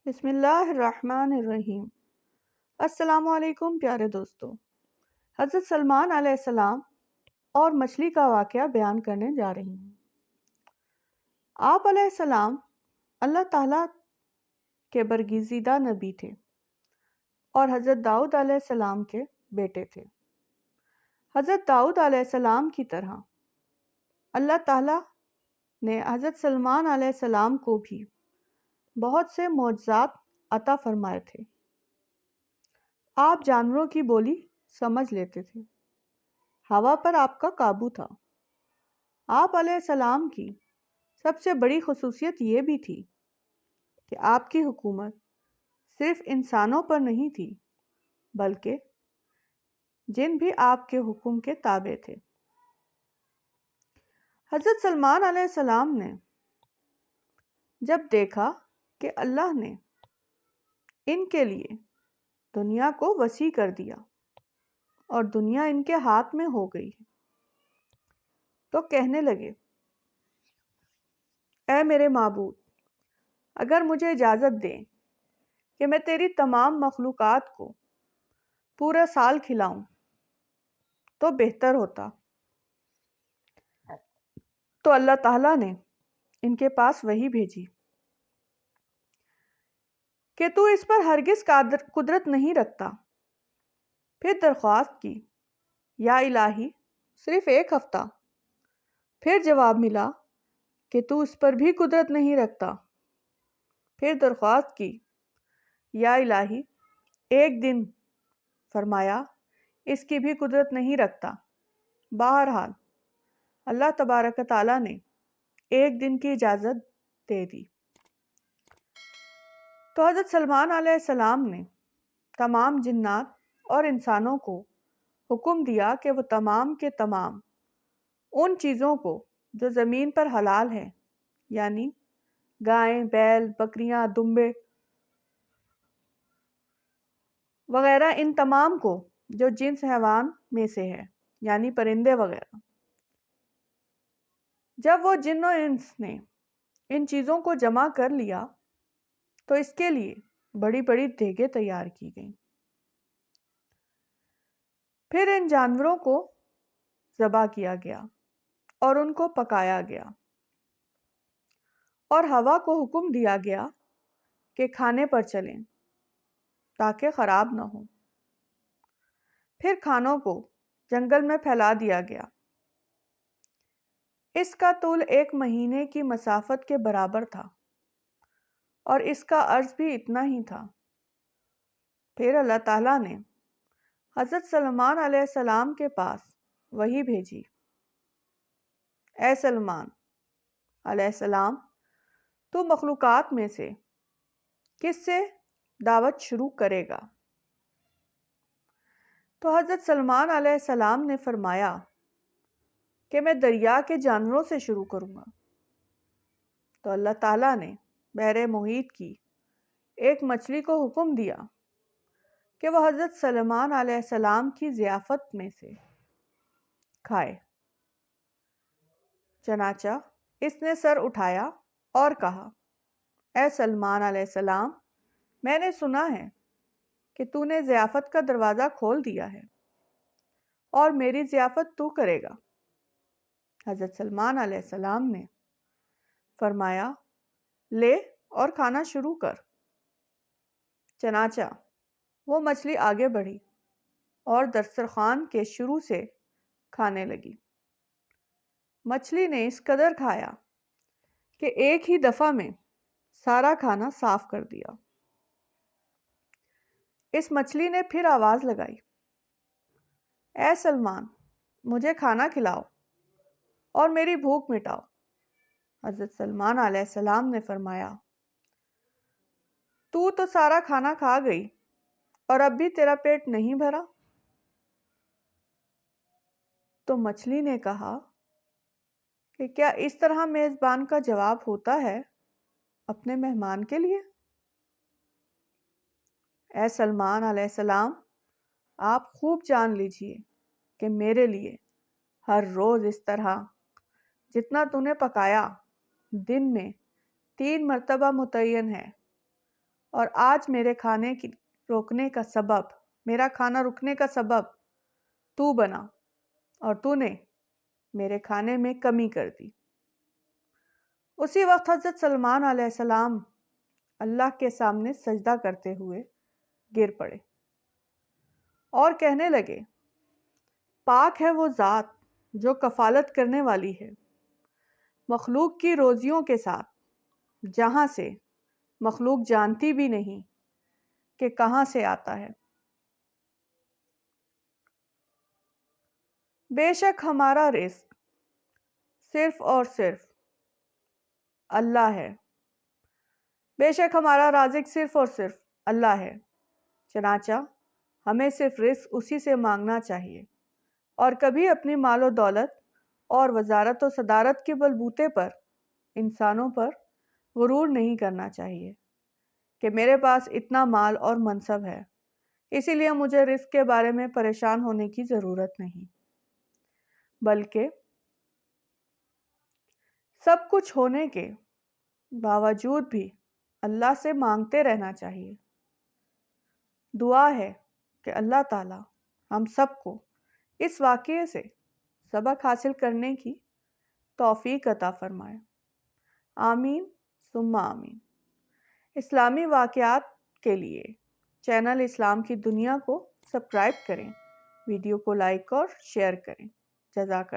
بسم اللہ الرحمن الرحیم۔ السلام علیکم پیارے دوستو۔ حضرت سلمان علیہ السلام اور مچھلی کا واقعہ بیان کرنے جا رہی ہوں۔ آپ علیہ السلام اللہ تعالیٰ کے برگزیدہ نبی تھے اور حضرت داؤد علیہ السلام کے بیٹے تھے۔ حضرت داؤد علیہ السلام کی طرح اللہ تعالیٰ نے حضرت سلمان علیہ السلام کو بھی بہت سے معجزات عطا فرمائے تھے۔ آپ جانوروں کی بولی سمجھ لیتے تھے، ہوا پر آپ کا قابو تھا۔ آپ علیہ السلام کی سب سے بڑی خصوصیت یہ بھی تھی کہ آپ کی حکومت صرف انسانوں پر نہیں تھی بلکہ جن بھی آپ کے حکم کے تابع تھے۔ حضرت سلمان علیہ السلام نے جب دیکھا کہ اللہ نے ان کے لیے دنیا کو وسیع کر دیا اور دنیا ان کے ہاتھ میں ہو گئی تو کہنے لگے، اے میرے معبود، اگر مجھے اجازت دیں کہ میں تیری تمام مخلوقات کو پورا سال کھلاؤں تو بہتر ہوتا۔ تو اللہ تعالیٰ نے ان کے پاس وحی بھیجی کہ تو اس پر ہرگز قدرت نہیں رکھتا۔ پھر درخواست کی، یا الہی صرف ایک ہفتہ۔ پھر جواب ملا کہ تو اس پر بھی قدرت نہیں رکھتا۔ پھر درخواست کی، یا الہی ایک دن۔ فرمایا اس کی بھی قدرت نہیں رکھتا۔ بہرحال اللہ تبارک تعالیٰ نے ایک دن کی اجازت دے دی۔ تو حضرت سلمان علیہ السلام نے تمام جنات اور انسانوں کو حکم دیا کہ وہ تمام کے تمام ان چیزوں کو جو زمین پر حلال ہیں، یعنی گائیں، بیل، بکریاں، دمبے وغیرہ، ان تمام کو جو جنس حیوان میں سے ہے، یعنی پرندے وغیرہ، جب وہ جن و انس نے ان چیزوں کو جمع کر لیا تو اس کے لیے بڑی بڑی دیگیں تیار کی گئیں۔ پھر ان جانوروں کو ذبح کیا گیا اور ان کو پکایا گیا اور ہوا کو حکم دیا گیا کہ کھانے پر چلیں تاکہ خراب نہ ہو۔ پھر کھانوں کو جنگل میں پھیلا دیا گیا۔ اس کا طول 1 مہینے کی مسافت کے برابر تھا اور اس کا عرض بھی اتنا ہی تھا۔ پھر اللہ تعالیٰ نے حضرت سلمان علیہ السلام کے پاس وحی بھیجی، اے سلمان علیہ السلام، تو مخلوقات میں سے کس سے دعوت شروع کرے گا؟ تو حضرت سلمان علیہ السلام نے فرمایا کہ میں دریا کے جانوروں سے شروع کروں گا۔ تو اللہ تعالیٰ نے بحر محیط کی ایک مچھلی کو حکم دیا کہ وہ حضرت سلمان علیہ السلام کی ضیافت میں سے کھائے۔ چنانچہ اس نے سر اٹھایا اور کہا، اے سلمان علیہ السلام، میں نے سنا ہے کہ تو نے ضیافت کا دروازہ کھول دیا ہے اور میری ضیافت تو کرے گا۔ حضرت سلمان علیہ السلام نے فرمایا، لے اور کھانا شروع کر۔ چنانچہ وہ مچھلی آگے بڑھی اور دسترخوان کے شروع سے کھانے لگی۔ مچھلی نے اس قدر کھایا کہ ایک ہی دفعہ میں سارا کھانا صاف کر دیا۔ اس مچھلی نے پھر آواز لگائی، اے سلمان، مجھے کھانا کھلاؤ اور میری بھوک مٹاؤ۔ حضرت سلمان علیہ السلام نے فرمایا، تو سارا کھانا کھا گئی اور اب بھی تیرا پیٹ نہیں بھرا؟ تو مچھلی نے کہا کہ کیا اس طرح میزبان کا جواب ہوتا ہے اپنے مہمان کے لیے؟ اے سلمان علیہ السلام، آپ خوب جان لیجئے کہ میرے لیے ہر روز اس طرح جتنا نے پکایا دن میں 3 مرتبہ متعین ہے اور آج میرے میرا کھانا رکنے کا سبب تو بنا اور تو نے میرے کھانے میں کمی کر دی۔ اسی وقت حضرت سلمان علیہ السلام اللہ کے سامنے سجدہ کرتے ہوئے گر پڑے اور کہنے لگے، پاک ہے وہ ذات جو کفالت کرنے والی ہے مخلوق کی روزیوں کے ساتھ، جہاں سے مخلوق جانتی بھی نہیں کہ کہاں سے آتا ہے۔ بے شک ہمارا رزق صرف اور صرف اللہ ہے، بے شک ہمارا رازق صرف اور صرف اللہ ہے، چنانچہ ہمیں صرف رزق اسی سے مانگنا چاہیے اور کبھی اپنی مال و دولت اور وزارت و صدارت کے بلبوتے پر انسانوں پر غرور نہیں کرنا چاہیے کہ میرے پاس اتنا مال اور منصب ہے، اسی لیے مجھے رزق کے بارے میں پریشان ہونے کی ضرورت نہیں، بلکہ سب کچھ ہونے کے باوجود بھی اللہ سے مانگتے رہنا چاہیے۔ دعا ہے کہ اللہ تعالی ہم سب کو اس واقعے سے سبق حاصل کرنے کی توفیق عطا فرمائے، آمین ثم آمین۔ اسلامی واقعات کے لیے چینل اسلام کی دنیا کو سبسکرائب کریں، ویڈیو کو لائک اور شیئر کریں۔ جزاک اللہ۔